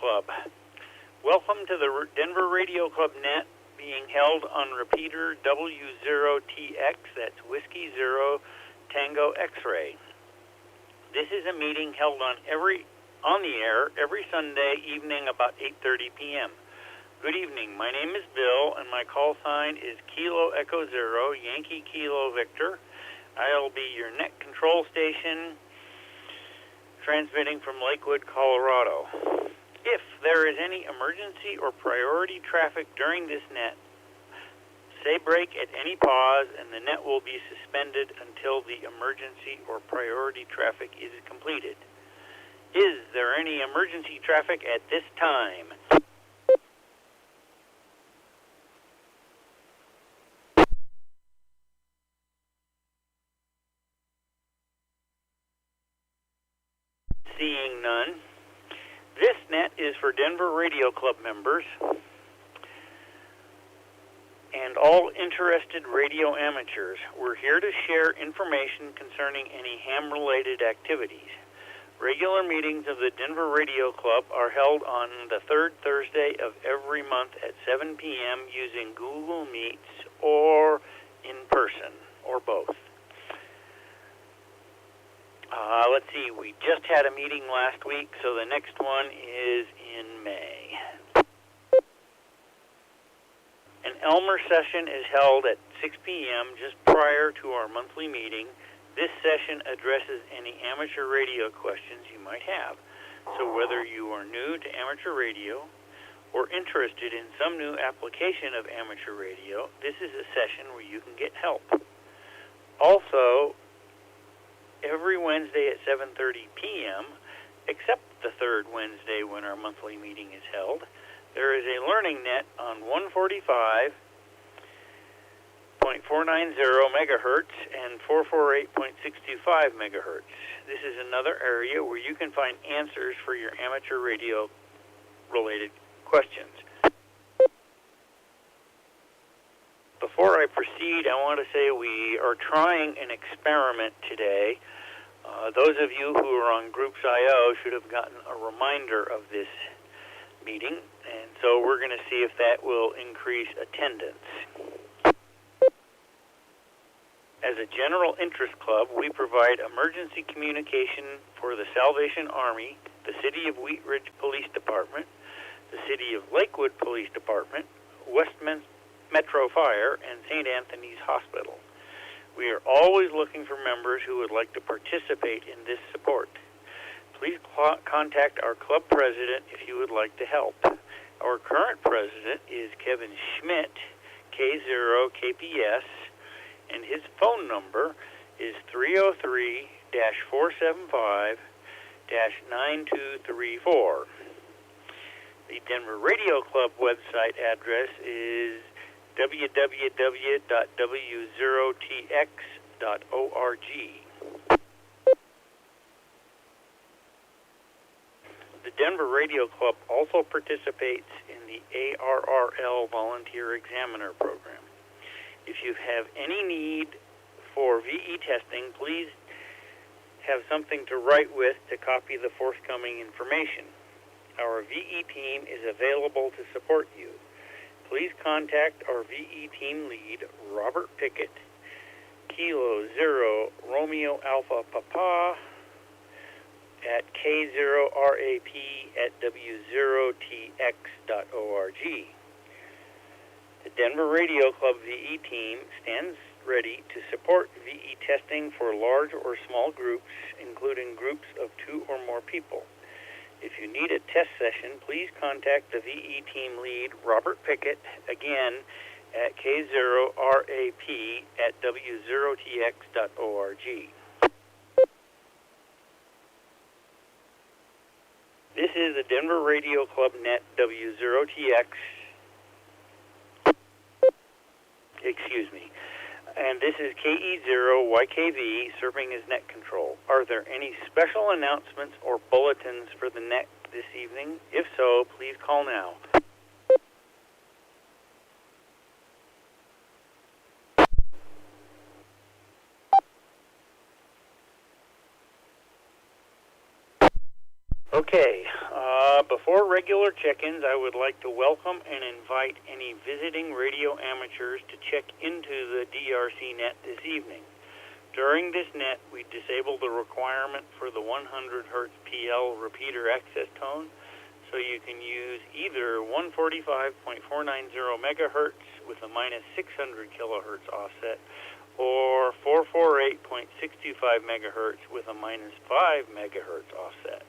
Club. Welcome to the Denver Radio Club Net, being held on repeater W0TX, that's Whiskey Zero Tango X-Ray. This is a meeting held on the air every Sunday evening about 8:30 p.m. Good evening. My name is Bill, and my call sign is Kilo Echo Zero, Yankee Kilo Victor. I'll be your net control station, transmitting from Lakewood, Colorado. If there is any emergency or priority traffic during this net, say break at any pause, and the net will be suspended until the emergency or priority traffic is completed. Is there any emergency traffic at this time? Seeing none. This net is for Denver Radio Club members and all interested radio amateurs. We're here to share information concerning any ham-related activities. Regular meetings of the Denver Radio Club are held on the third Thursday of every month at 7 p.m. using Google Meets or in person, or both. Let's see, we just had a meeting last week, so the next one is in May. An Elmer session is held at 6 p.m. just prior to our monthly meeting. This session addresses any amateur radio questions you might have. So whether you are new to amateur radio or interested in some new application of amateur radio, this is a session where you can get help. Also, every Wednesday at 7:30 p.m., except the third Wednesday when our monthly meeting is held, there is a learning net on 145.490 megahertz and 448.625 megahertz. This is another area where you can find answers for your amateur radio related questions. Before I proceed, I want to say we are trying an experiment today. Those of you who are on Groups.io should have gotten a reminder of this meeting, and so we're going to see if that will increase attendance. As a general interest club, we provide emergency communication for the Salvation Army, the City of Wheat Ridge Police Department, the City of Lakewood Police Department, Westminster Metro Fire, and St. Anthony's Hospital. We are always looking for members who would like to participate in this support. Please contact our club president if you would like to help. Our current president is Kevin Schmidt, K0KPS, and his phone number is 303-475-9234. The Denver Radio Club website address is www.W0TX.org. The Denver Radio Club also participates in the ARRL Volunteer Examiner Program. If you have any need for VE testing, please have something to write with to copy the forthcoming information. Our VE team is available to support you. Please contact our VE team lead, Robert Pickett, Kilo Zero Romeo Alpha Papa, at K0RAP@W0TX.org. The Denver Radio Club VE team stands ready to support VE testing for large or small groups, including groups of 2 or more people. If you need a test session, please contact the VE team lead, Robert Pickett, again at K0RAP@W0TX.org. This is the Denver Radio Club Net W0TX. And this is KE0YKV serving as net control. Are there any special announcements or bulletins for the net this evening? If so, please call now. Okay, Before regular check-ins, I would like to welcome and invite any visiting radio amateurs to check into the DRC net this evening. During this net, we disable the requirement for the 100 Hz PL repeater access tone, so you can use either 145.490 megahertz with a minus 600 kilohertz offset, or 448.625 megahertz with a minus 5 megahertz offset.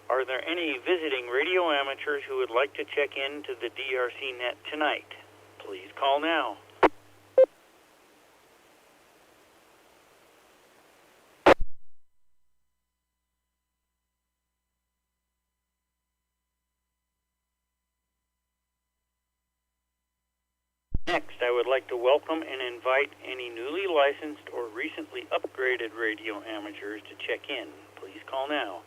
Are there any visiting radio amateurs who would like to check into the DRC net tonight? Please call now. Next, I would like to welcome and invite any newly licensed or recently upgraded radio amateurs to check in. Please call now.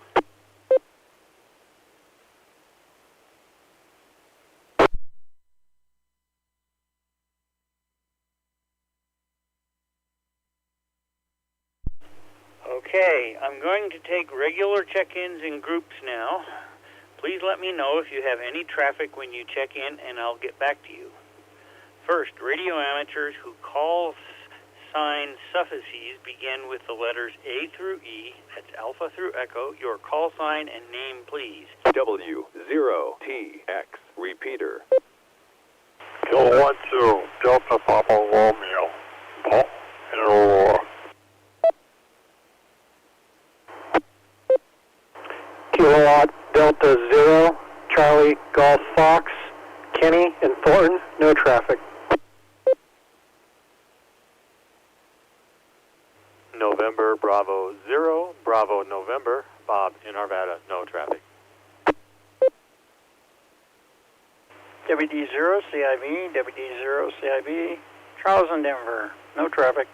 Okay, I'm going to take regular check-ins in groups now. Please let me know if you have any traffic when you check in, and I'll get back to you. First, radio amateurs who call sign suffixes begin with the letters A through E, that's Alpha through Echo, your call sign and name, please. W0TX repeater. Kilowatt 0, Delta Papa Romeo. Paul, hello. Kilowatt Delta 0, Charlie Golf Fox, Kenny and Thornton, no traffic. November Bravo 0, Bravo November, Bob in Arvada, no traffic. WD0 CIV, WD0 CIV, Charles in Denver, no traffic.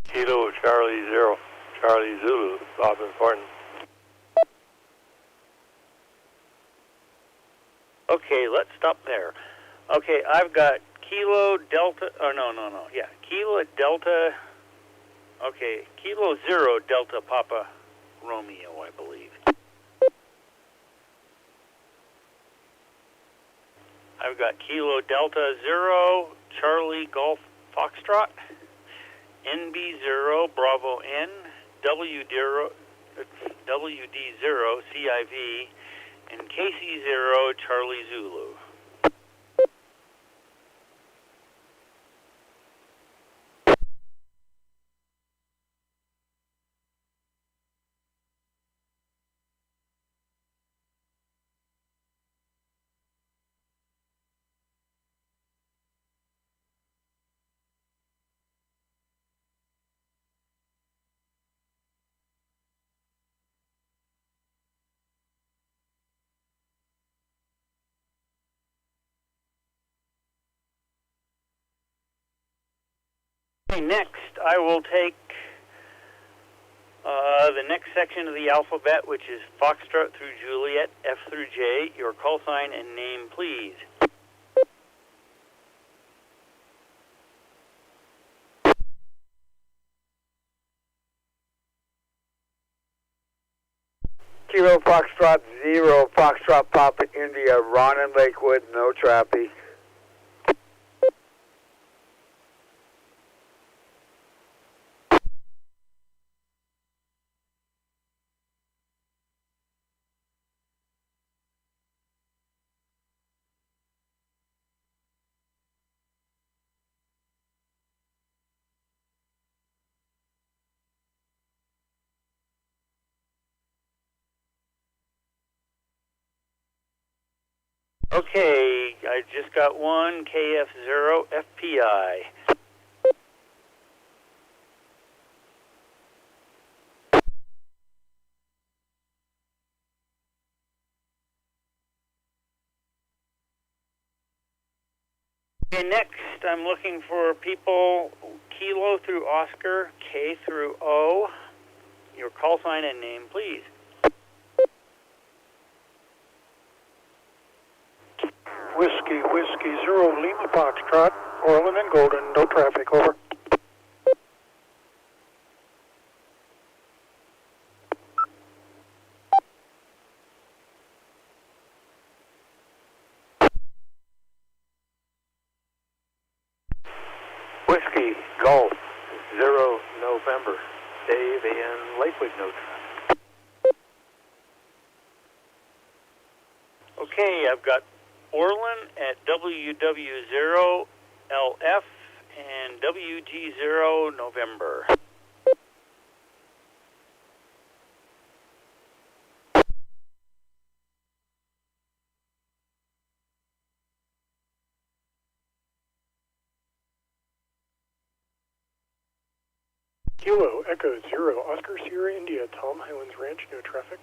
Kilo Charlie 0, Charlie Zulu, Bob in Thornton. Okay, let's stop there. Okay, I've got Kilo Delta, Kilo Delta, okay, Kilo 0 Delta Papa Romeo, I believe. I've got Kilo Delta 0 Charlie Golf Foxtrot, NB0 Bravo N, WD0 CIV, and KC0 Charlie Zulu. Next, I will take the next section of the alphabet, which is Foxtrot through Juliet, F through J. Your call sign and name, please. Kilo Foxtrot 0, Foxtrot Papa India, Ron in Lakewood, no traffic. Okay, I just got one, KF0 FPI. Okay, next I'm looking for people Kilo through Oscar, K through O. Your call sign and name, please. Whiskey 0, Lima Foxtrot, Orland and Golden, no traffic, over. Whiskey Golf 0 November, Dave in Lakewood, no traffic. Okay, I've got Orland at WW0LF and WG0 November. Kilo Echo 0 Oscar Sierra India Tom Highlands Ranch, no traffic.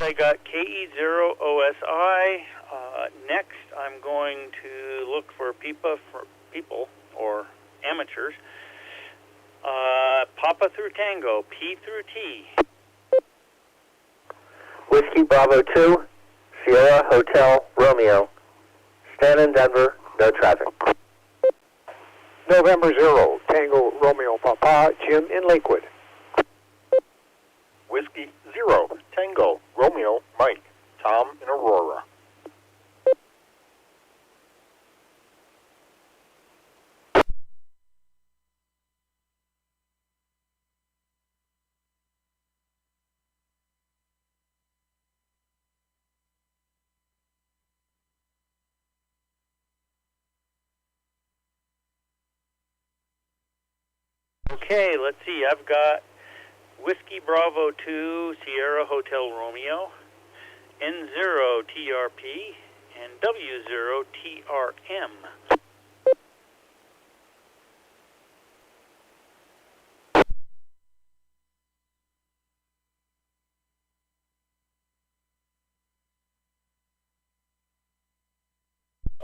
I got KE0OSI. Next, I'm going to look for PIPA for people or amateurs. Papa through Tango, P through T. Whiskey Bravo 2, Sierra Hotel Romeo. Stan in Denver, no traffic. November 0, Tango Romeo Papa, Jim in Lakewood. Whiskey 0, Tango, Romeo, Mike, Tom in Aurora. Okay, let's see. I've got Whiskey Bravo 2, Sierra Hotel Romeo, N0 TRP, and W0TRM.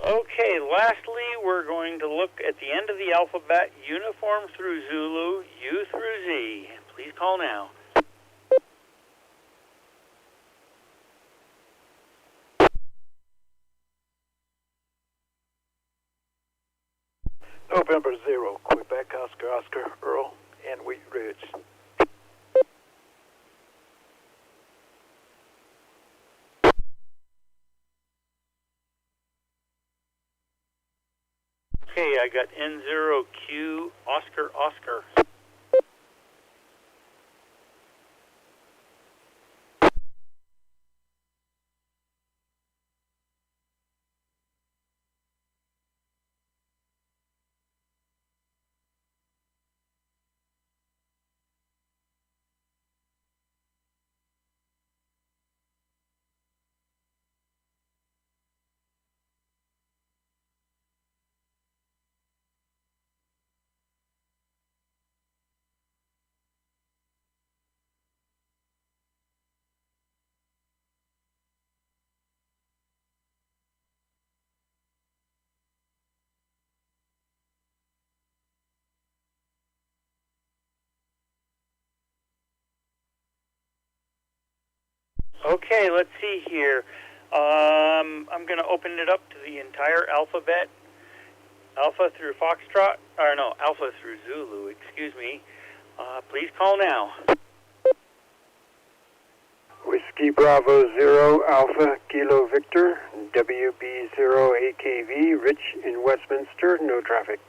Okay, lastly, we're going to look at the end of the alphabet, uniform through Zulu, U through Z. Please call now. November 0, Quebec Oscar Oscar Earl and Wheat Ridge. Okay, I got N0Q Oscar Oscar. Okay, let's see here. I'm going to open it up to the entire alphabet. Alpha through Foxtrot, or no, Alpha through Zulu, excuse me. Please call now. Whiskey Bravo 0 Alpha Kilo Victor, WB 0 AKV, Rich in Westminster, no traffic.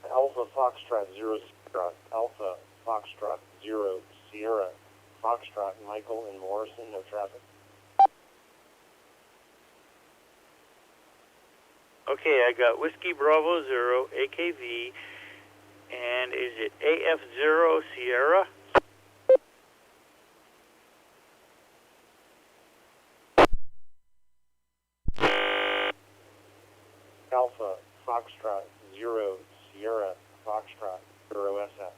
Alpha Foxtrot 0 Sierra, Alpha Foxtrot 0 Sierra, Foxtrot Michael and Morrison, no traffic. Okay, I got Whiskey Bravo 0 AKV, and is it AF0 Sierra? Alpha Foxtrot 0 Sierra, Foxtrot 0 SF.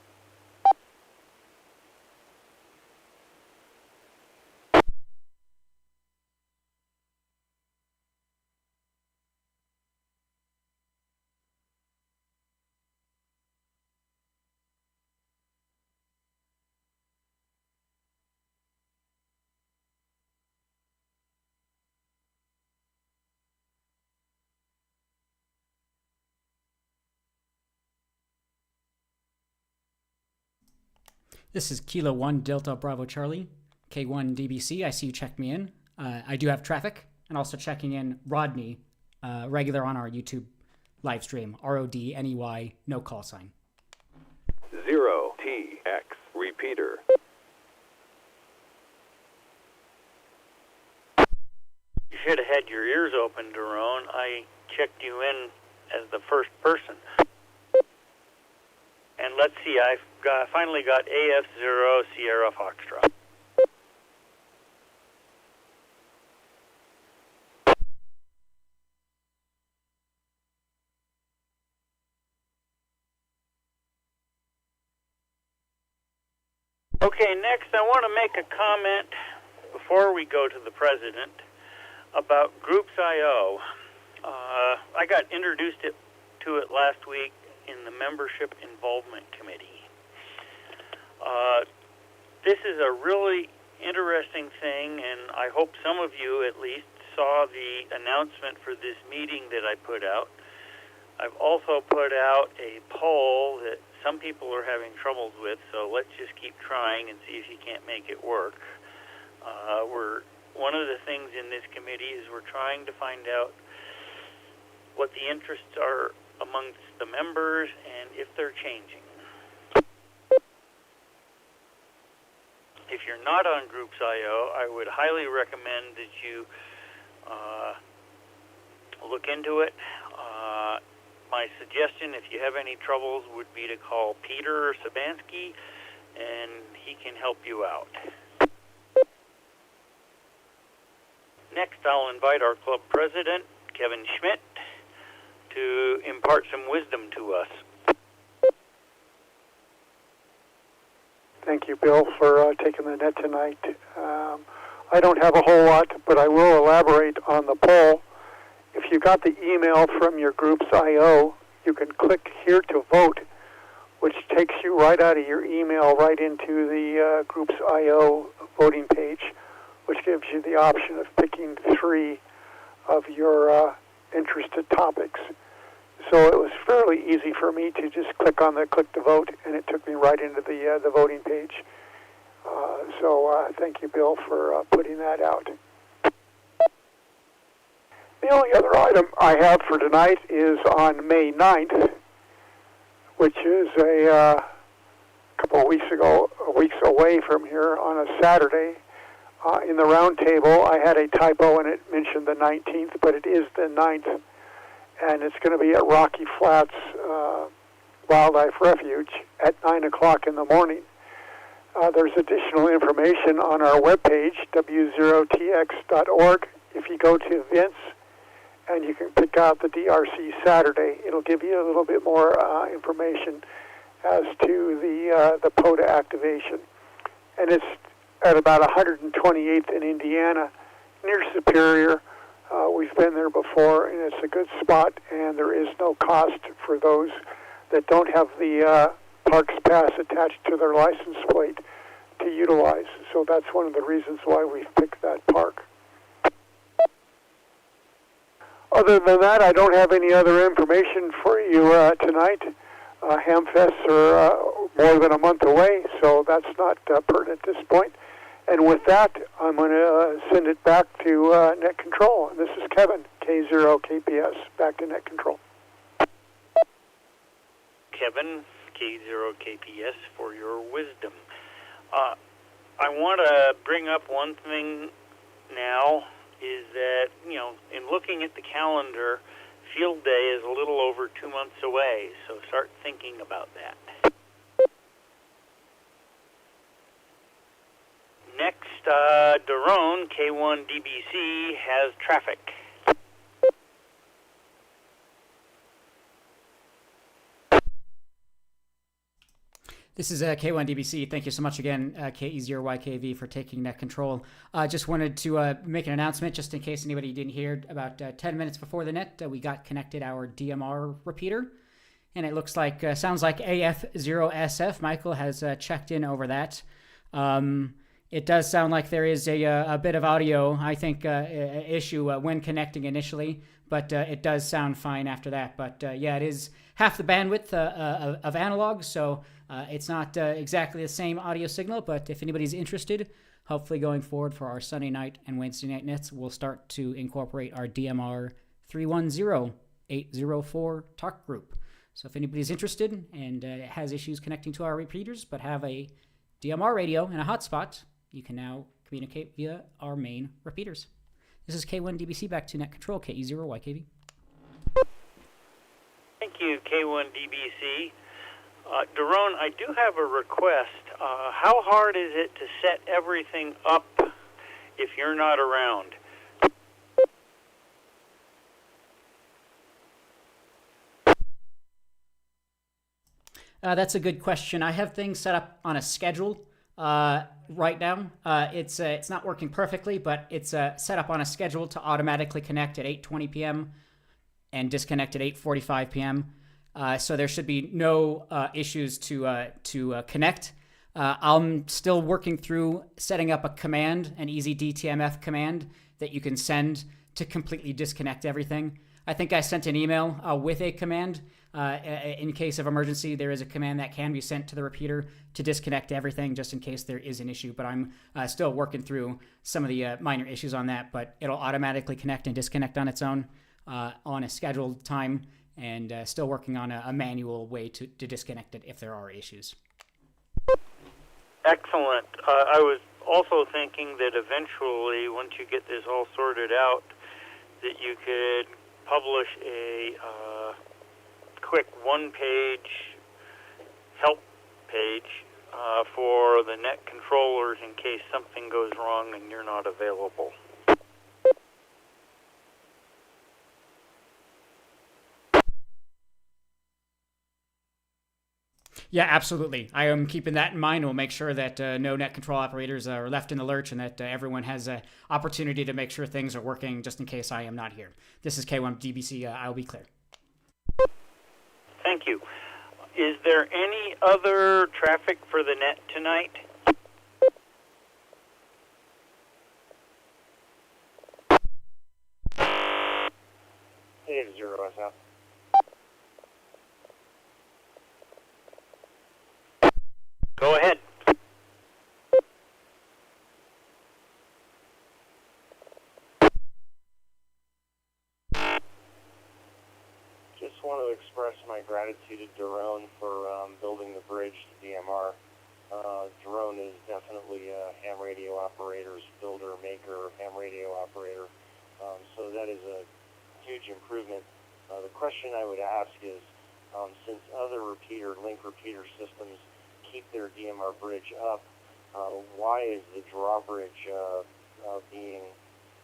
This is Kilo 1 Delta Bravo Charlie, K1 DBC. I see you checked me in. I do have traffic, and also checking in Rodney, regular on our YouTube live stream, RODNEY, no call sign. 0TX repeater. You should have had your ears open, Daron. I checked you in as the first person. And let's see, I've finally got AF0 Sierra Foxtrot. Okay, next I want to make a comment before we go to the president about Groups.io. I got introduced to it last week in the Membership Involvement Committee. This is a really interesting thing, and I hope some of you at least saw the announcement for this meeting that I put out. I've also put out a poll that some people are having troubles with, so let's just keep trying and see if you can't make it work. One of the things in this committee is we're trying to find out what the interests are amongst the members and if they're changing. If you're not on Groups.io, I would highly recommend that you look into it. My suggestion, if you have any troubles, would be to call Peter Sabansky, and he can help you out. Next, I'll invite our club president, Kevin Schmidt, to impart some wisdom to us. Thank you, Bill, for taking the net tonight. I don't have a whole lot, but I will elaborate on the poll. If you got the email from your Groups.io, you can click here to vote, which takes you right out of your email right into the Groups.io voting page, which gives you the option of picking 3 of your interested topics. So it was fairly easy for me to just click on the click to vote, and it took me right into the voting page. So thank you, Bill, for putting that out. The only other item I have for tonight is on May 9th, which is a couple of weeks away from here on a Saturday. In the round table, I had a typo and it mentioned the 19th, but it is the 9th, and it's going to be at Rocky Flats Wildlife Refuge at 9 o'clock in the morning. There's additional information on our webpage, W0TX.org. If you go to events, and you can pick out the DRC Saturday, it'll give you a little bit more information as to the POTA activation. And it's at about 128th in Indiana, near Superior. We've been there before, and it's a good spot, and there is no cost for those that don't have the Parks Pass attached to their license plate to utilize. So that's one of the reasons why we've picked that park. Other than that, I don't have any other information for you tonight. Hamfests are more than a month away, so that's not pertinent at this point. And with that, I'm going to send it back to Net Control. This is Kevin, K0KPS, back to Net Control. Kevin, K0KPS, for your wisdom. I want to bring up one thing now, is that, in looking at the calendar, Field Day is a little over 2 months away, so start thinking about that. Next, Daron, K1 DBC, has traffic. This is K1 DBC. Thank you so much again, KE0YKV, for taking Net Control. Just wanted to make an announcement, just in case anybody didn't hear. About 10 minutes before the net, we got connected our DMR repeater, and it looks like, sounds like AF0SF. Michael has checked in over that. It does sound like there is a bit of audio, I think, issue when connecting initially, but it does sound fine after that. But yeah, it is half the bandwidth of analog, so it's not exactly the same audio signal. But if anybody's interested, hopefully going forward for our Sunday night and Wednesday night nets, we'll start to incorporate our DMR-310-804 talk group. So if anybody's interested and has issues connecting to our repeaters but have a DMR radio and a hotspot, you can now communicate via our main repeaters. This is K1DBC back to net control, KE0YKV. Thank you, K1DBC. Daron, I do have a request. How hard is it to set everything up if you're not around? That's a good question. I have things set up on a schedule right now. It's not working perfectly, but it's set up on a schedule to automatically connect at 8:20 p.m. and disconnect at 8:45 p.m. So there should be no issues to connect. I'm still working through setting up a command, an easy DTMF command that you can send to completely disconnect everything. I think I sent an email with a command. In case of emergency, there is a command that can be sent to the repeater to disconnect everything just in case there is an issue. But I'm still working through some of the minor issues on that. But it'll automatically connect and disconnect on its own on a scheduled time, and still working on a manual way to disconnect it if there are issues. Excellent. I was also thinking that eventually, once you get this all sorted out, that you could publish a quick one-page help page for the net controllers in case something goes wrong and you're not available. Yeah, absolutely. I am keeping that in mind. We'll make sure that no net control operators are left in the lurch and that everyone has an opportunity to make sure things are working just in case I am not here. This is K1DBC. I'll be clear. Thank you. Is there any other traffic for the net tonight? Hey, 0SF. Go ahead. Just want to express my gratitude to Daron for building the bridge to DMR. Daron is definitely a ham radio operator's builder, maker, ham radio operator. So that is a huge improvement. The question I would ask is, since other link repeater systems keep their DMR bridge up, why is the drawbridge being,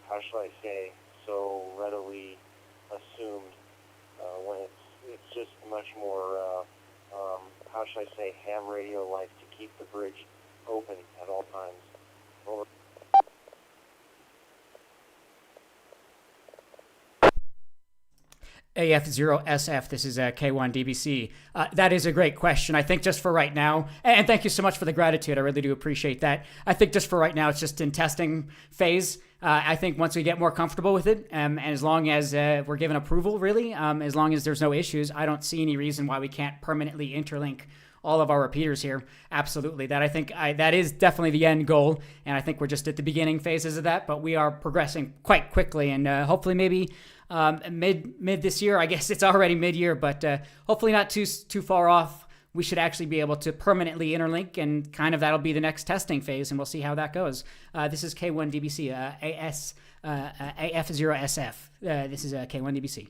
how shall I say, so readily assumed when it's just much more, how shall I say, ham radio-like to keep the bridge open at all times? Over. AF0SF, this is K1DBC. That is a great question. I think just for right now, and thank you so much for the gratitude. I really do appreciate that. I think just for right now, it's just in testing phase. I think once we get more comfortable with it, and as long as we're given approval, really, as long as there's no issues, I don't see any reason why we can't permanently interlink all of our repeaters here. Absolutely. That I think that is definitely the end goal, and I think we're just at the beginning phases of that, but we are progressing quite quickly, and hopefully maybe mid this year. I guess it's already mid-year, but hopefully not too far off. We should actually be able to permanently interlink, and kind of that'll be the next testing phase, and we'll see how that goes. This is K1DBC, AF0SF. This is K1DBC.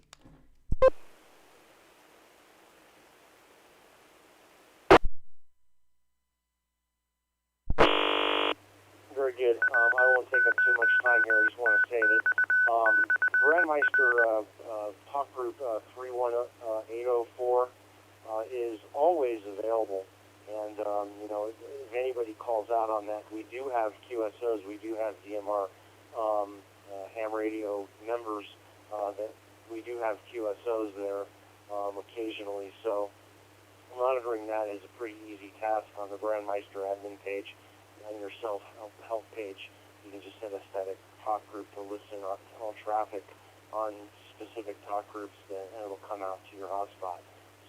Very good. I won't take up too much time here. I just want to say that BrandMeister talk group 31804 is always available, and if anybody calls out on that, we do have QSOs, we do have DMR ham radio members that we do have QSOs there occasionally, so monitoring that is a pretty easy task on the BrandMeister admin page, on your self-help page, you can just set a static talk group to listen to all traffic on specific talk groups, and it'll come out to your hotspot.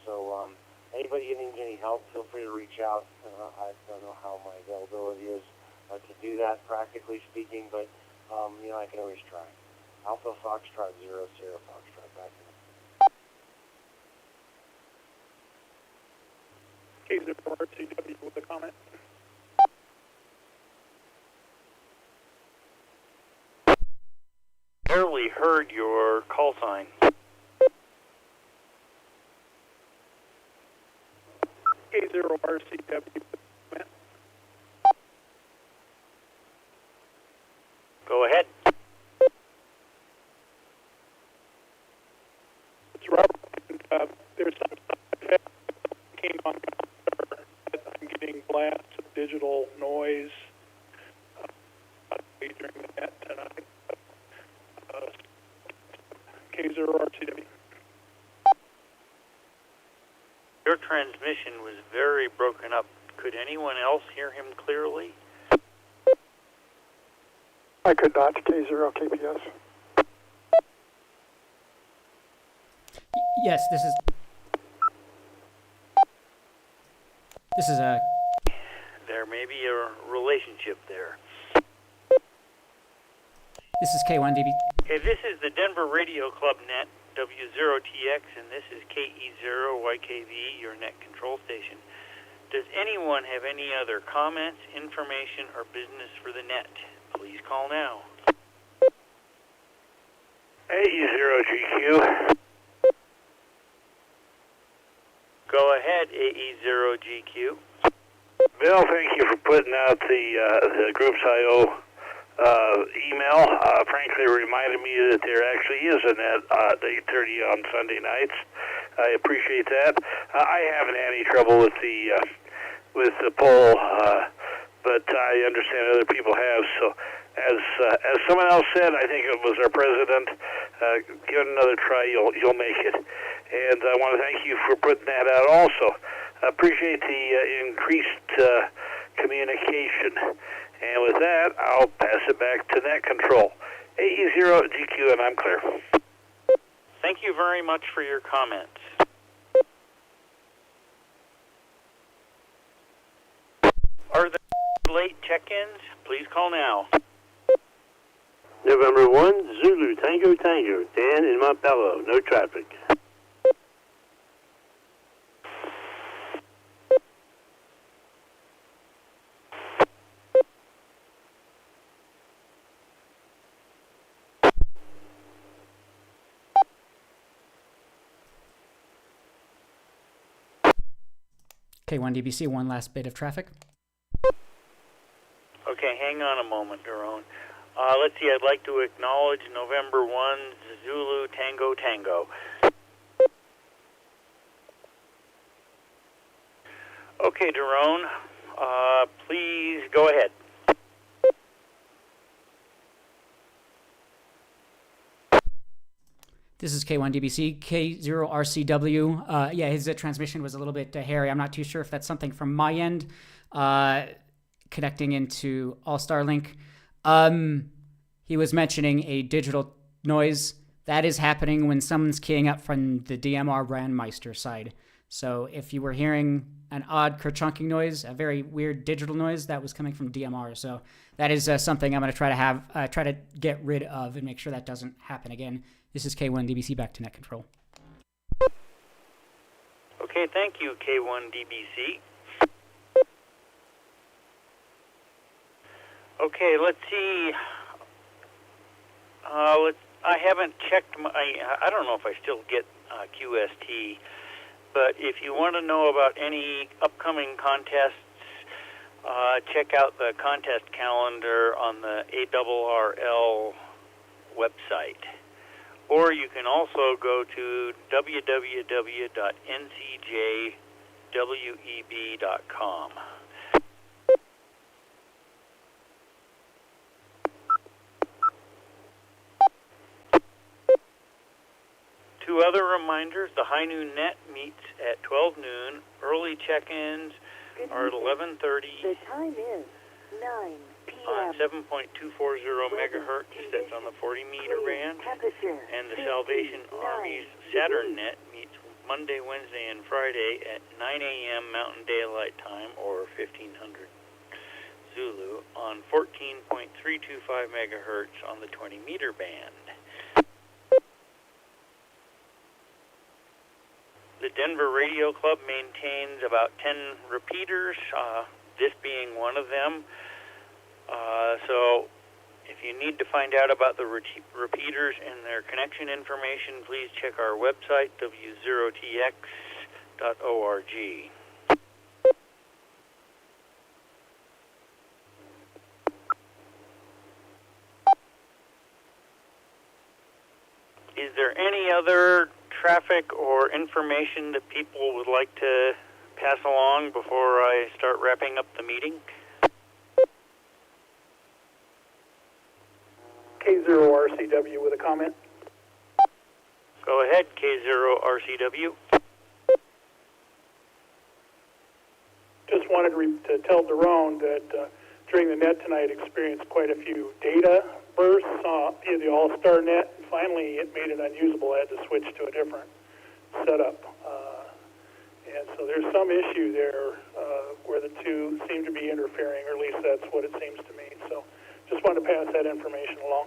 So anybody needs any help, feel free to reach out. I don't know how my availability is to do that, practically speaking, but I can always try. Alpha Foxtrot 0 Sierra Foxtrot, back in. KZRCW with a comment. Barely heard your call sign. K0RCW. Go ahead. It's Robert. There's some stuff that came on that I'm getting blasts of digital noise during the net tonight. K0RCW. Your transmission was very broken up. Could anyone else hear him clearly? I could not. K0KPS. Yes, this is a. There may be a relationship there. This is K1DB. Okay, this is the Denver Radio Club Net, W0TX, and this is KE0YKV, your net control station. Does anyone have any other comments, information, or business for the net? Please call now. AE0GQ. Go ahead, AE0GQ. Bill, thank you for putting out the Groups IO email. Frankly, it reminded me that there actually is a net at 8:30 on Sunday nights. I appreciate that. I haven't had any trouble with the poll, but I understand other people have. So, as someone else said, I think it was our president. Give it another try, you'll make it. And I want to thank you for putting that out also. I appreciate the increased communication. And with that, I'll pass it back to net control. AE0GQ, and I'm clear. Thank you very much for your comments. Are there late check-ins? Please call now. November 1, Zulu, Tango, Tango. Dan in Montbello, no traffic. K1DBC, one last bit of traffic. Okay, hang on a moment, Daron. Let's see, I'd like to acknowledge November 1, Zulu, Tango, Tango. Okay, Daron, please go ahead. This is K1DBC, K0RCW. Yeah, his transmission was a little bit hairy. I'm not too sure if that's something from my end, connecting into AllStar link. He was mentioning a digital noise. That is happening when someone's keying up from the DMR BrandMeister side. So if you were hearing an odd kerchunking noise, a very weird digital noise, that was coming from DMR. So that is something I'm going to try to get rid of and make sure that doesn't happen again. This is K1DBC, back to net control. Okay, thank you, K1DBC. Okay, let's see. I haven't checked I don't know if I still get QST, but if you want to know about any upcoming contests, check out the contest calendar on the ARRL website. Or you can also go to www.ncjweb.com. Two other reminders. The High Noon Net meets at 12 noon. Early check-ins are at 11:30. The time is on 7.240 megahertz. That's on the 40-meter band. And the Salvation Army's Saturn net meets Monday, Wednesday, and Friday at 9 a.m. Mountain Daylight Time, or 1500 Zulu, on 14.325 megahertz on the 20-meter band. The Denver Radio Club maintains about 10 repeaters, this being one of them. So if you need to find out about the repeaters and their connection information, please check our website, W0TX.org. Is there any other traffic or information that people would like to pass along before I start wrapping up the meeting? K0RCW with a comment. Go ahead, K0RCW. Just wanted to tell Daron that during the net tonight experienced quite a few data bursts via the AllStar net. Finally, it made it unusable. I had to switch to a different setup. And so there's some issue there where the two seem to be interfering, or at least that's what it seems to me. So just wanted to pass that information along.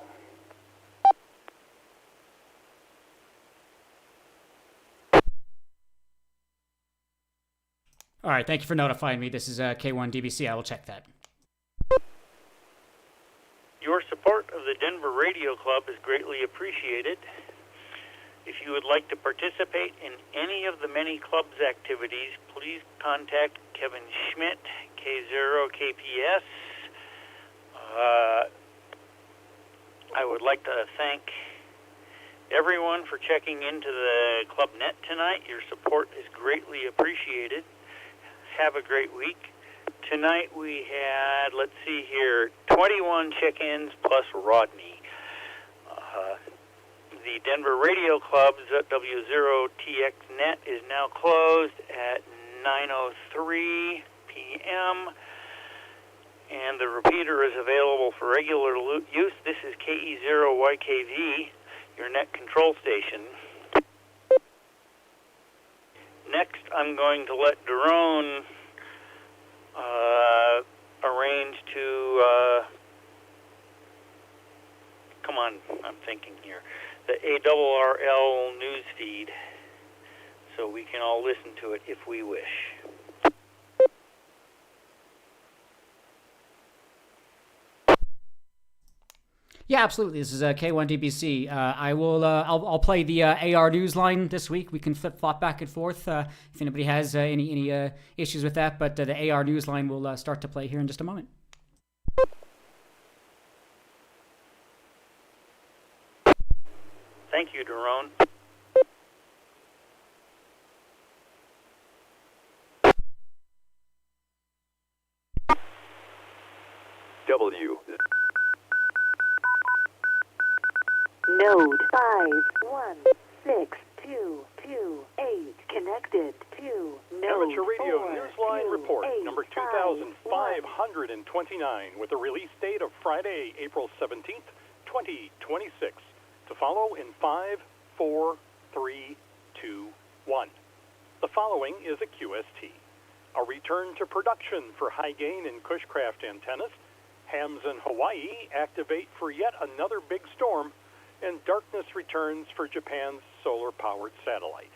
All right, thank you for notifying me. This is K1DBC. I will check that. Your support of the Denver Radio Club is greatly appreciated. If you would like to participate in any of the many club's activities, please contact Kevin Schmidt, K0KPS. I would like to thank everyone for checking into the club net tonight. Your support is greatly appreciated. Have a great week. Tonight we had, let's see here, 21 check-ins plus Rodney. The Denver Radio Club's W0TX net is now closed at 9:03 p.m. and the repeater is available for regular use. This is KE0YKV, your net control station. Next, I'm going to let Daron arrange to, come on, I'm thinking here, the ARRL news feed, so we can all listen to it if we wish. Yeah, absolutely. This is K1DBC. I'll play the AR Newsline this week. We can flip-flop back and forth if anybody has any issues with that. But the AR Newsline will start to play here in just a moment. Thank you, Daron. Node 516228 connected to Node Amateur Radio 4, Newsline 2, Report 8, number 2529 with a release date of Friday, April 17th, 2026. To follow in 5, 4, 3, 2, 1. The following is a QST. A return to production for high gain and Cushcraft antennas. Hams in Hawaii activate for yet another big storm, and darkness returns for Japan's solar-powered satellite.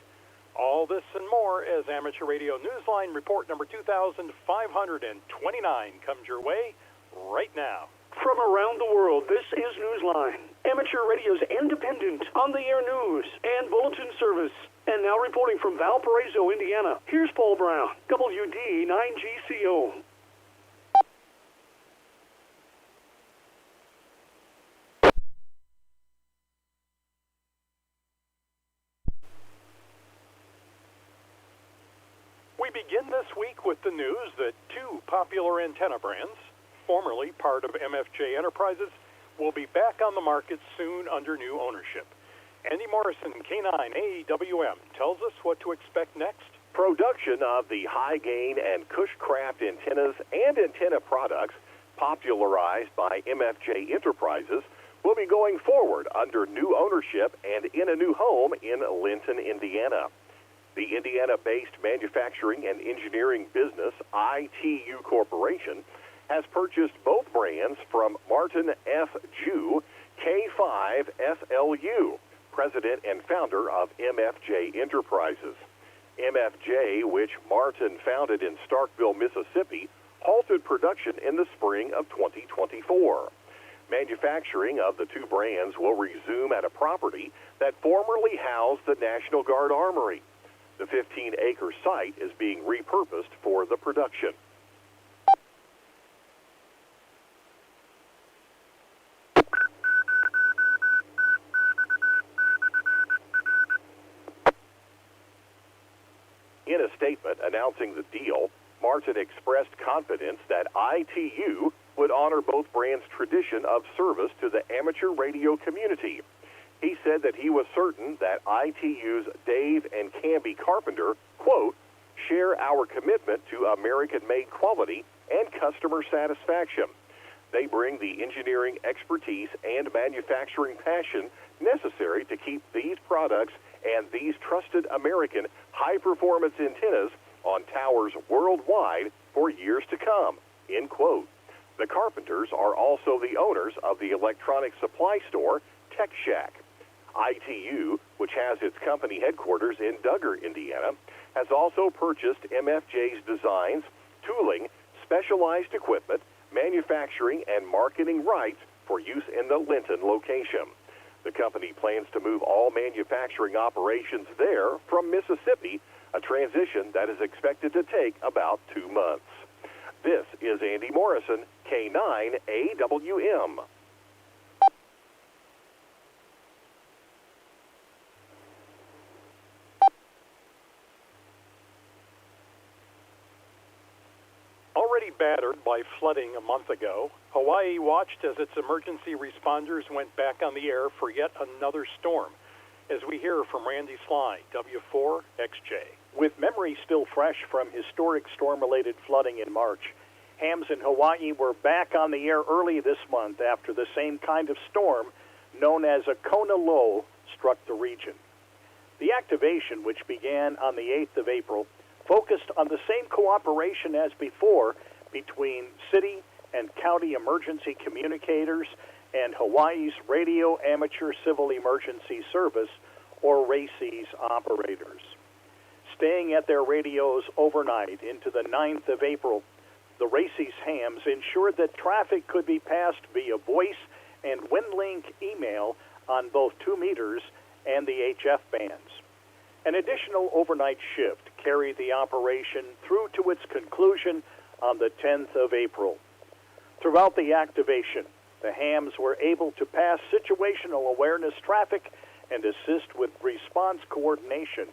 All this and more as Amateur Radio Newsline Report number 2529 comes your way right now. From around the world, this is Newsline, Amateur Radio's independent, on-the-air news and bulletin service. And now reporting from Valparaiso, Indiana, here's Paul Brown, WD9GCO. We begin this week with the news that two popular antenna brands, formerly part of MFJ Enterprises, will be back on the market soon under new ownership. Andy Morrison, K9 AWM, tells us what to expect next. Production of the high gain and Cushcraft antennas and antenna products popularized by MFJ Enterprises, will be going forward under new ownership and in a new home in Linton, Indiana. The Indiana-based manufacturing and engineering business, ITU Corporation, has purchased both brands from Martin F. Jew, K5SLU, president and founder of MFJ Enterprises. MFJ, which Martin founded in Starkville, Mississippi, halted production in the spring of 2024. Manufacturing of the two brands will resume at a property that formerly housed the National Guard Armory. The 15-acre site is being repurposed for the production. In a statement announcing the deal, Martin expressed confidence that ITU would honor both brands' tradition of service to the amateur radio community. He said that he was certain that ITU's Dave and Camby Carpenter, quote, share our commitment to American-made quality and customer satisfaction. They bring the engineering expertise and manufacturing passion necessary to keep these products and these trusted American high-performance antennas on towers worldwide for years to come, end quote. The Carpenters are also the owners of the electronic supply store Tech Shack. ITU, which has its company headquarters in Duggar, Indiana, has also purchased MFJ's designs, tooling, specialized equipment, manufacturing, and marketing rights for use in the Linton location. The company plans to move all manufacturing operations there from Mississippi, a transition that is expected to take about 2 months. This is Andy Morrison, K9AWM. Already battered by flooding a month ago, Hawaii watched as its emergency responders went back on the air for yet another storm, as we hear from Randy Sly, W0TX. With memories still fresh from historic storm-related flooding in March, hams in Hawaii were back on the air early this month after the same kind of storm, known as a Kona low, struck the region. The activation, which began on the 8th of April, focused on the same cooperation as before between city and county emergency communicators and Hawaii's Radio Amateur Civil Emergency Service, or RACES, operators. Staying at their radios overnight into the 9th of April, the RACES hams ensured that traffic could be passed via voice and WindLink email on both 2 meters and the HF bands. An additional overnight shift carried the operation through to its conclusion on the 10th of April. Throughout the activation, the hams were able to pass situational awareness traffic and assist with response coordination,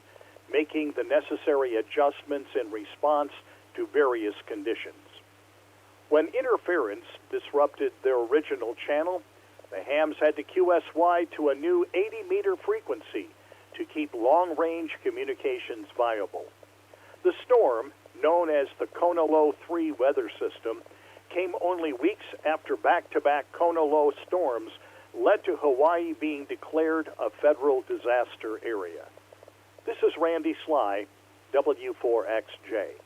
making the necessary adjustments in response to various conditions. When interference disrupted their original channel, the hams had to QSY to a new 80-meter frequency to keep long-range communications viable. The storm, known as the Kona Low 3 weather system, came only weeks after back-to-back Kona Low storms led to Hawaii being declared a federal disaster area. This is Randy Sly, W4XJ.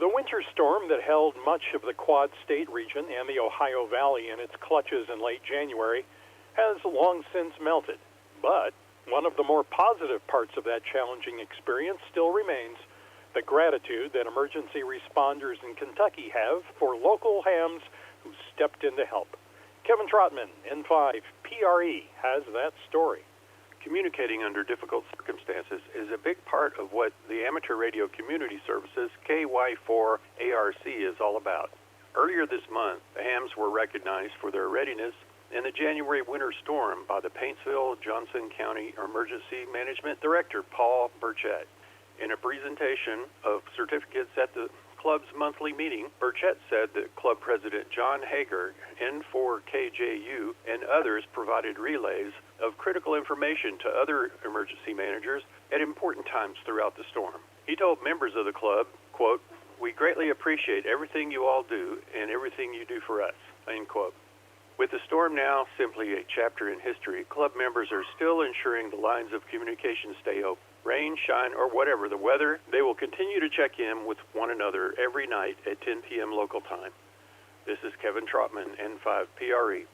The winter storm that held much of the Quad State region and the Ohio Valley in its clutches in late January has long since melted. But one of the more positive parts of that challenging experience still remains: the gratitude that emergency responders in Kentucky have for local hams who stepped in to help. Kevin Trotman, N5 PRE, has that story. Communicating under difficult circumstances is a big part of what the Amateur Radio Community Services KY4 ARC is all about. Earlier this month, the hams were recognized for their readiness in the January winter storm by the Paintsville-Johnson County Emergency Management Director, Paul Burchett. In a presentation of certificates at the club's monthly meeting, Burchett said that club president John Hager, N4KJU, and others provided relays of critical information to other emergency managers at important times throughout the storm. He told members of the club, quote, "We greatly appreciate everything you all do and everything you do for us," end quote. With the storm now simply a chapter in history, club members are still ensuring the lines of communication stay open. Rain, shine, or whatever the weather, they will continue to check in with one another every night at 10 p.m. local time. This is Kevin Trotman, N5PRE.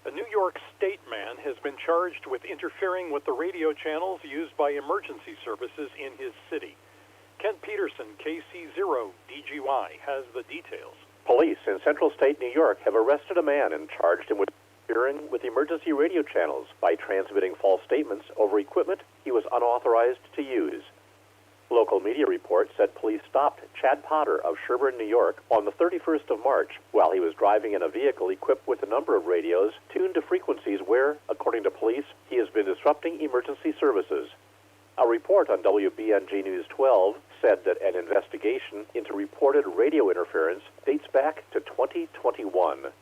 A New York State man has been charged with interfering with the radio channels used by emergency services in his city. Kent Peterson, KC0DGY, has the details. Police in Central State New York have arrested a man and charged him with interfering with emergency radio channels by transmitting false statements over equipment he was unauthorized to use. Local media reports said police stopped Chad Potter of Sherburne, New York on the 31st of March while he was driving in a vehicle equipped with a number of radios tuned to frequencies where, according to police, he has been disrupting emergency services. A report on WBNG News 12 said that an investigation into reported radio interference dates back to 2021.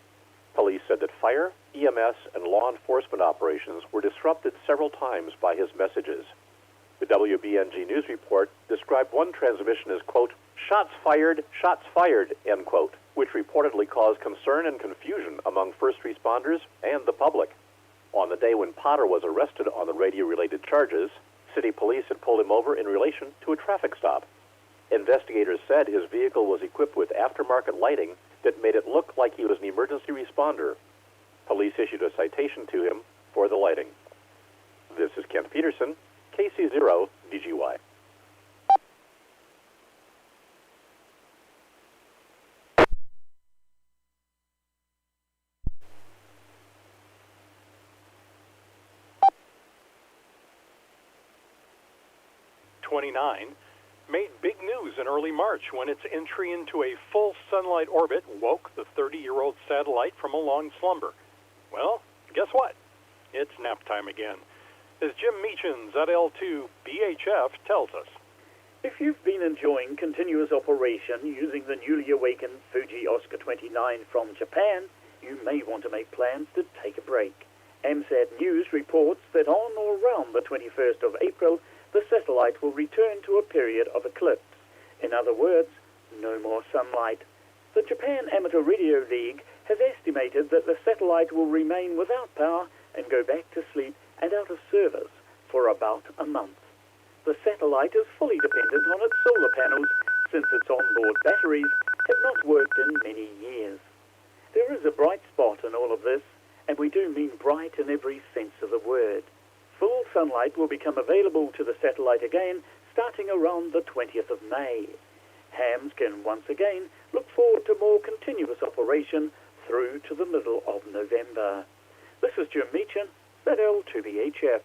Police said that fire, EMS, and law enforcement operations were disrupted several times by his messages. The WBNG News report described one transmission as, quote, shots fired, end quote, which reportedly caused concern and confusion among first responders and the public. On the day when Potter was arrested on the radio-related charges, city police had pulled him over in relation to a traffic stop. Investigators said his vehicle was equipped with aftermarket lighting that made it look like he was an emergency responder. Police issued a citation to him for the lighting. This is Kent Peterson, KC0DGY. Made big news in early March when its entry into a full sunlight orbit woke the 30-year-old satellite from a long slumber. Well, guess what? It's nap time again. As Jim Meacham, ZL2BHF, tells us. If you've been enjoying continuous operation using the newly awakened Fuji Oscar 29 from Japan, you may want to make plans to take a break. MSAT News reports that on or around the 21st of April, the satellite will return to a period of eclipse. In other words, no more sunlight. The Japan Amateur Radio League has estimated that the satellite will remain without power and go back to sleep and out of service for about a month. The satellite is fully dependent on its solar panels since its onboard batteries have not worked in many years. There is a bright spot in all of this, and we do mean bright in every sense of the word. Full sunlight will become available to the satellite again starting around the 20th of May. Hams can once again look forward to more continuous operation through to the middle of November. This is Jim Meacham, ZL2BHF.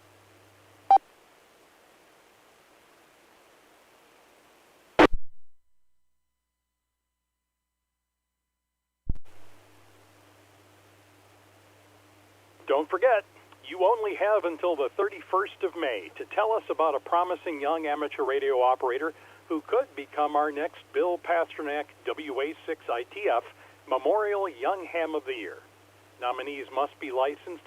Don't forget, you only have until the 31st of May to tell us about a promising young amateur radio operator who could become our next Bill Pasternak WA6ITF Memorial Young Ham of the Year. Nominees must be licensed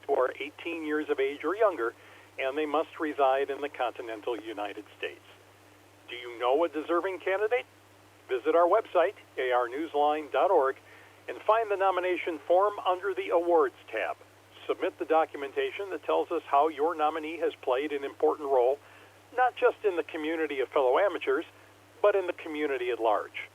who are 18 years of age or younger, and they must reside in the continental United States. Do you know a deserving candidate? Visit our website, arnewsline.org, and find the nomination form under the Awards tab. Submit the documentation that tells us how your nominee has played an important role, not just in the community of fellow amateurs, but in the community at large.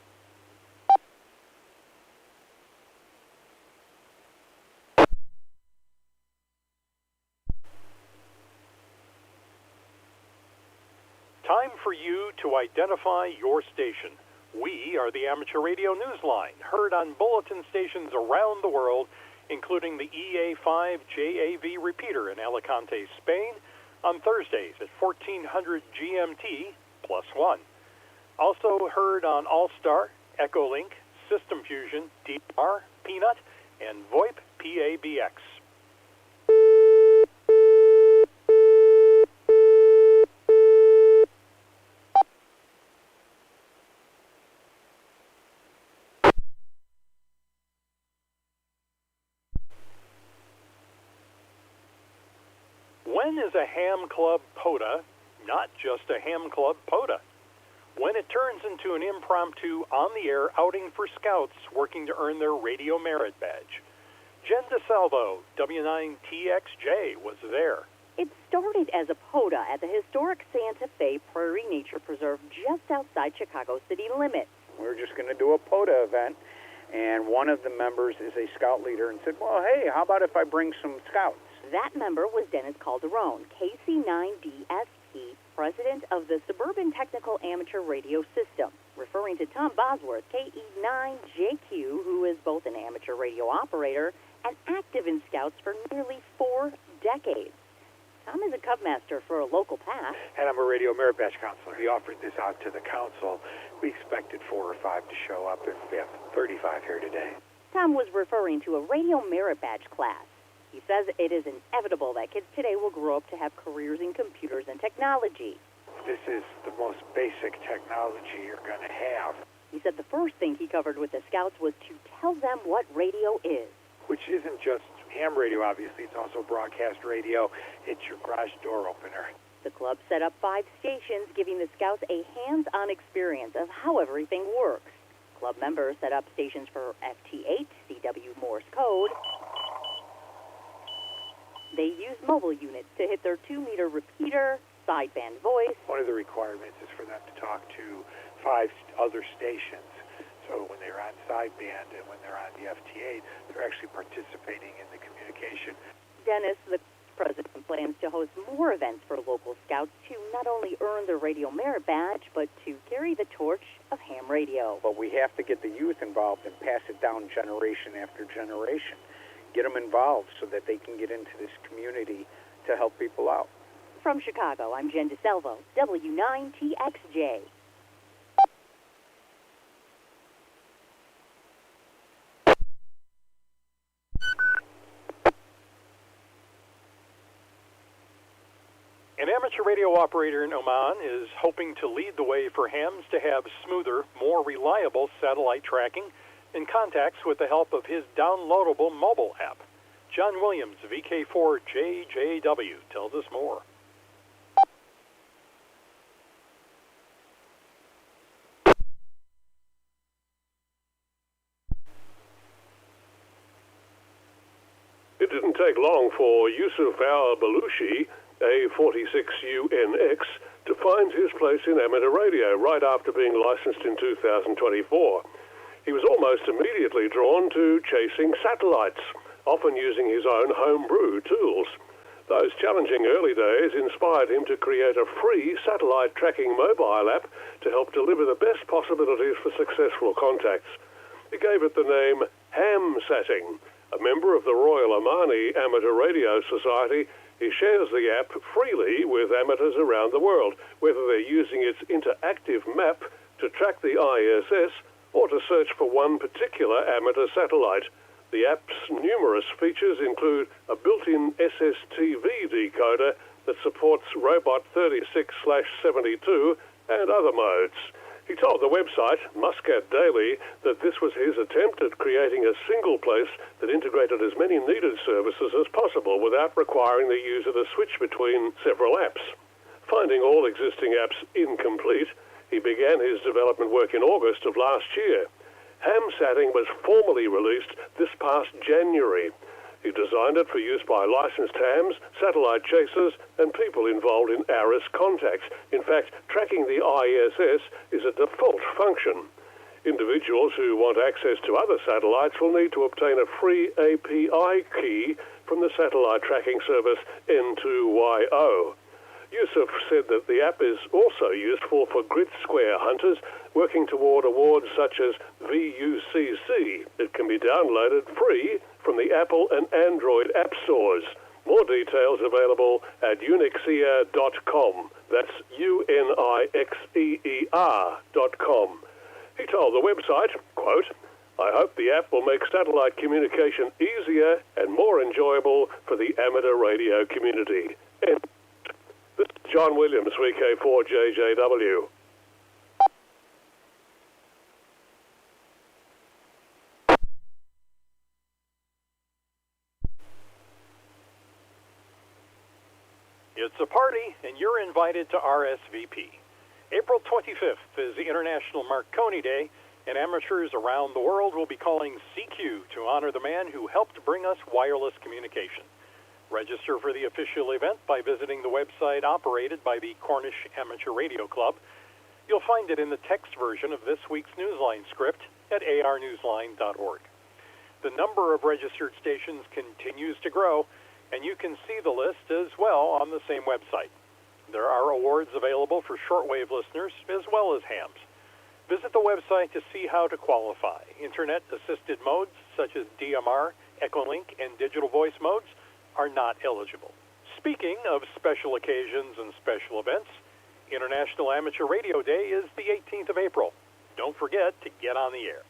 Time for you to identify your station. We are the Amateur Radio Newsline, heard on bulletin stations around the world, including the EA5 JAV repeater in Alicante, Spain, on Thursdays at 1400 GMT +1. Also heard on AllStar, Echolink, System Fusion, DMR, Peanut, and VoIP PABX. When is a ham club POTA not just a ham club POTA? When it turns into an impromptu, on-the-air outing for scouts working to earn their radio merit badge. Jen DeSalvo, W0TX was there. It started as a POTA at the historic Santa Fe Prairie Nature Preserve just outside Chicago city limits. We're just going to do a POTA event, and one of the members is a scout leader and said, well, hey, how about if I bring some scouts? That member was Dennis Calderon, KC9DSP, president of the Suburban Technical Amateur Radio System, referring to Tom Bosworth, KE9JQ, who is both an amateur radio operator and active in Scouts for nearly 4 decades. Tom is a Cubmaster for a local pass. And I'm a radio merit badge counselor. We offered this out to the council. We expected 4 or 5 to show up, and we have 35 here today. Tom was referring to a radio merit badge class. He says it is inevitable that kids today will grow up to have careers in computers and technology. This is the most basic technology you're going to have. He said the first thing he covered with the Scouts was to tell them what radio is. Which isn't just ham radio, obviously. It's also broadcast radio. It's your garage door opener. The club set up 5 stations, giving the Scouts a hands-on experience of how everything works. Club members set up stations for FT8, CW Morse code. They use mobile units to hit their 2-meter repeater, sideband voice. One of the requirements is for them to talk to 5 other stations. So when they're on sideband and when they're on the FT8, they're actually participating in the communication. Dennis, the president, plans to host more events for local Scouts to not only earn their radio merit badge, but to carry the torch of ham radio. But we have to get the youth involved and pass it down generation after generation. Get them involved so that they can get into this community to help people out. From Chicago, I'm Jen DeSalvo, W9TXJ. An amateur radio operator in Oman is hoping to lead the way for hams to have smoother, more reliable satellite tracking and contacts with the help of his downloadable mobile app. John Williams, VK4JJW, tells us more. It didn't take long for Yusuf al-Balushi, A46UNX, to find his place in amateur radio right after being licensed in 2024. He was almost immediately drawn to chasing satellites, often using his own homebrew tools. Those challenging early days inspired him to create a free satellite tracking mobile app to help deliver the best possibilities for successful contacts. He gave it the name HamSatting. A member of the Royal Omani Amateur Radio Society, he shares the app freely with amateurs around the world, whether they're using its interactive map to track the ISS or to search for one particular amateur satellite. The app's numerous features include a built-in SSTV decoder that supports Robot 36/72 and other modes. He told the website, Muscat Daily, that this was his attempt at creating a single place that integrated as many needed services as possible without requiring the user to switch between several apps. Finding all existing apps incomplete, he began his development work in August of last year. HamSatting was formally released this past January. He designed it for use by licensed hams, satellite chasers, and people involved in ARIS contacts. In fact, tracking the ISS is a default function. Individuals who want access to other satellites will need to obtain a free API key from the satellite tracking service N2YO. Yusuf said that the app is also useful for grid square hunters working toward awards such as VUCC. It can be downloaded free from the Apple and Android app stores. More details available at unixeer.com. That's UNIXEER.com. He told the website, quote, I hope the app will make satellite communication easier and more enjoyable for the amateur radio community. And this is John Williams, VK4JJW. It's a party, and you're invited to RSVP. April 25th is the International Marconi Day, and amateurs around the world will be calling CQ to honor the man who helped bring us wireless communication. Register for the official event by visiting the website operated by the Cornish Amateur Radio Club. You'll find it in the text version of this week's Newsline script at arnewsline.org. The number of registered stations continues to grow, and you can see the list as well on the same website. There are awards available for shortwave listeners as well as hams. Visit the website to see how to qualify. Internet-assisted modes such as DMR, Echolink, and digital voice modes are not eligible. Speaking of special occasions and special events, International Amateur Radio Day is the 18th of April. Don't forget to get on the air.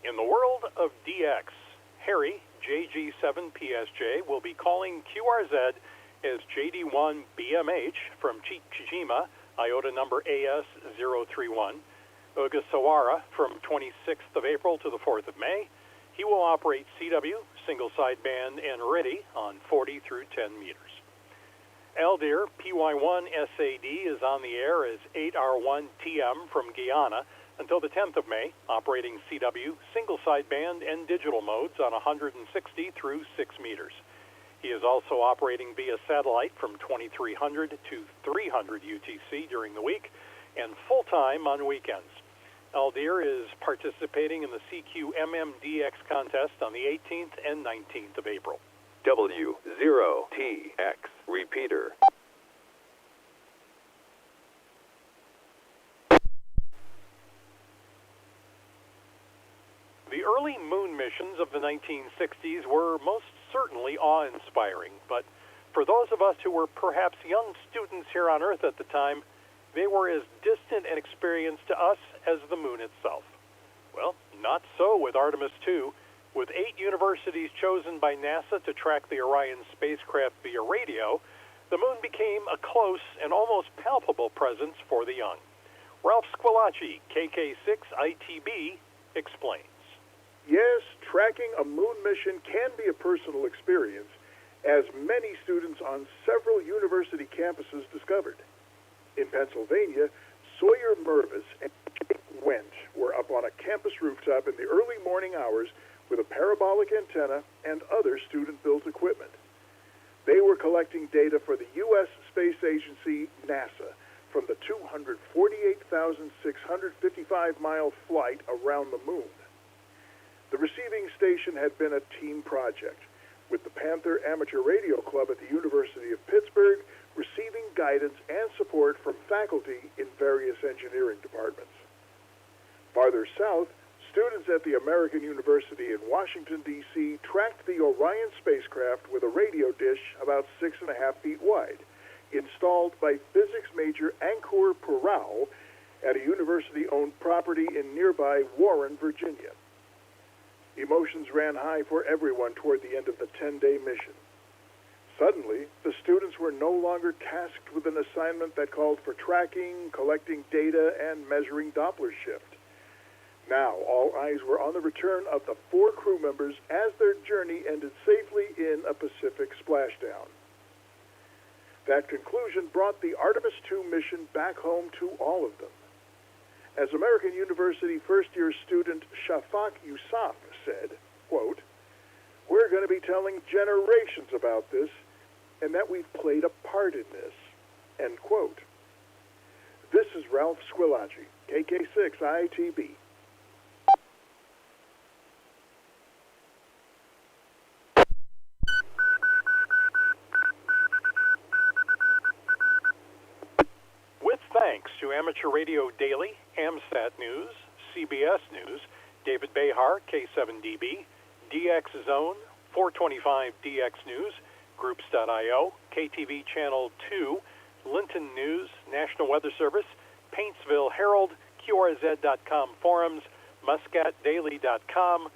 In the world of DX, Harry, JG7PSJ, will be calling QRZ as JD1BMH from Chichijima, IOTA number AS031. Ogasawara from 26th of April to the 4th of May. He will operate CW, single sideband, and ready on 40 through 10 meters. Aldir PY1 SAD is on the air as 8R1TM from Guyana until the 10th of May, operating CW, single sideband, and digital modes on 160 through 6 meters. He is also operating via satellite from 2300 to 300 UTC during the week and full-time on weekends. Aldir is participating in the CQ MMDX contest on the 18th and 19th of April. W0TX repeater. The early moon missions of the 1960s were most certainly awe-inspiring, but for those of us who were perhaps young students here on Earth at the time, they were as distant an experience to us as the moon itself. Well, not so with Artemis II. With 8 universities chosen by NASA to track the Orion spacecraft via radio, the moon became a close and almost palpable presence for the young. Ralph Squillace, KK6ITB, explains. Yes, tracking a moon mission can be a personal experience, as many students on several university campuses discovered. In Pennsylvania, Sawyer Mervis and Jake Wendt were up on a campus rooftop in the early morning hours with a parabolic antenna and other student-built equipment. They were collecting data for the U.S. Space Agency, NASA, from the 248,655-mile flight around the moon. The receiving station had been a team project, with the Panther Amateur Radio Club at the University of Pittsburgh receiving guidance and support from faculty in various engineering departments. Farther south, students at the American University in Washington, D.C. tracked the Orion spacecraft with a radio dish about 6.5 feet wide, installed by physics major Ankur Purao at a university-owned property in nearby Warren, Virginia. Emotions ran high for everyone toward the end of the 10-day mission. Suddenly, the students were no longer tasked with an assignment that called for tracking, collecting data, and measuring Doppler shift. Now, all eyes were on the return of the 4 crew members as their journey ended safely in a Pacific splashdown. That conclusion brought the Artemis II mission back home to all of them. As American University first-year student Shafak Yousaf said, quote, "We're going to be telling generations about this and that we've played a part in this," end quote. This is Ralph Squillace, KK6ITB. With thanks to Amateur Radio Daily, AMSAT News, CBS News, David Behar, K7DB, DX Zone, 425 DX News, Groups.io, KTV Channel 2, Linton News, National Weather Service, Paintsville Herald, QRZ.com forums, MuscatDaily.com,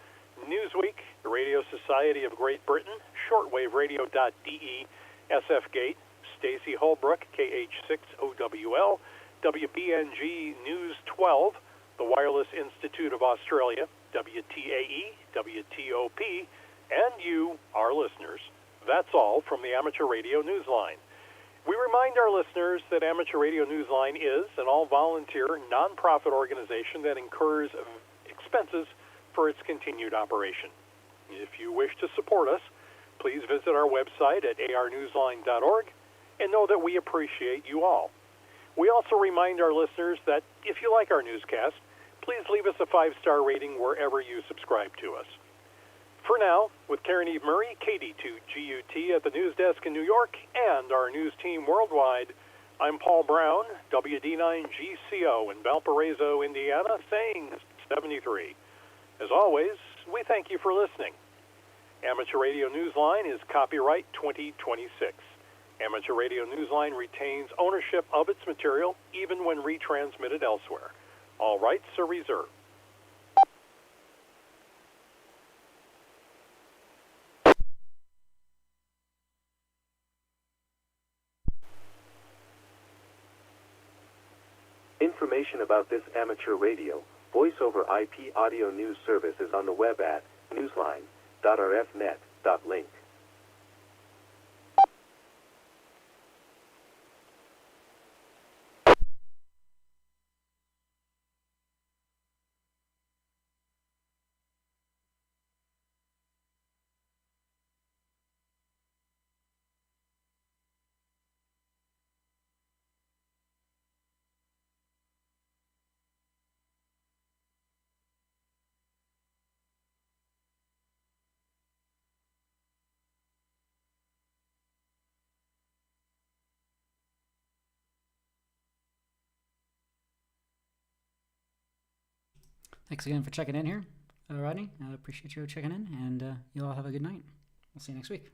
Newsweek, the Radio Society of Great Britain, shortwaveradio.de, SFGate, Stacey Holbrook, KH6OWL, WBNG News 12, the Wireless Institute of Australia, WTAE, WTOP, and you, our listeners. That's all from the Amateur Radio Newsline. We remind our listeners that Amateur Radio Newsline is an all-volunteer, non-profit organization that incurs expenses for its continued operation. If you wish to support us, please visit our website at arnewsline.org and know that we appreciate you all. We also remind our listeners that if you like our newscast, please leave us a 5-star rating wherever you subscribe to us. For now, with Karen Eve Murray, KD2GUT at the news desk in New York, and our news team worldwide, I'm Paul Brown, WD9GCO in Valparaiso, Indiana, saying 73. As always, we thank you for listening. Amateur Radio Newsline is copyright 2026. Amateur Radio Newsline retains ownership of its material even when retransmitted elsewhere. All rights are reserved. Information about this amateur radio, voice over IP audio news service is on the web at newsline.rfnet.link. Thanks again for checking in here, Rodney. I appreciate you checking in, and you all have a good night. We'll see you next week.